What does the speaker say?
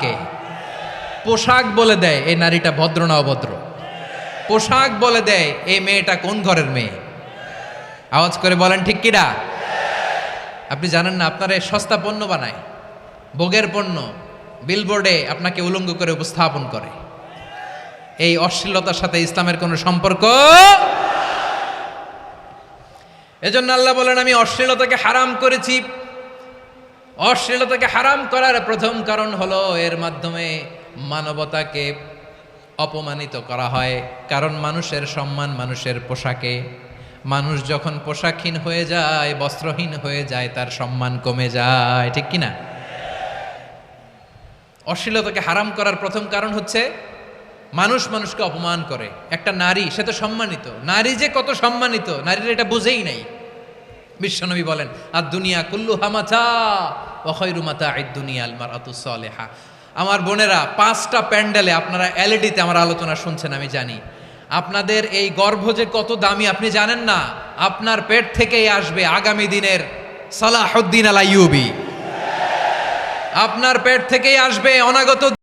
কে পোশাক বলে দেয় এই নারীটা ভদ্র না অভদ্র, পোশাক বলে দেয় এই মেয়েটা কোন ঘরের মেয়ে। আওয়াজ করে বলেন ঠিক কিনা? আপনি জানেন না আপনারা সস্তা পণ্য বানায়, ভোগের পণ্য, বিলবোর্ডে আপনাকে উলঙ্গ করে উপস্থাপন করে। এই অশ্লীলতার সাথে ইসলামের কোনো সম্পর্ক। এজন্য আল্লাহ বলেন আমি অশ্লীলতাকে হারাম করেছি। অশ্লীলতাকে হারাম করার প্রথম কারণ হলো এর মাধ্যমে মানবতাকে অপমানিত করা হয়। কারণ মানুষের সম্মান মানুষের পোশাকে। মানুষ যখন পোশাকহীন হয়ে যায়, বস্ত্রহীন হয়ে যায়, তার সম্মান কমে যায়, ঠিক কিনা? অশ্লীলতাকে হারাম করার প্রথম কারণ হচ্ছে মানুষ মানুষকে অপমান করে। একটা নারী, সে তো সম্মানিত, নারী যে কত সম্মানিত নারীর এটা বুঝেই নাই। বিশ্বনবী বলেন আর দুনিয়া কুল্লুহা মাতা ওয়া খায়রু মাতা'আদ দুনিয়া আল মারআতুস সালিহা। আমার বোনেরা, 5টা প্যান্ডেলে আপনারা এলইডিতে আমার আলোচনা শুনছেন, আমি জানি আপনাদের এই গর্ভ যে কত দামি আপনি জানেন না। আপনার পেট থেকেই আসবে আগামী দিনের সালাহুদ্দিন আল আইয়ুবী, আপনার পেট থেকেই আসবে অনাগত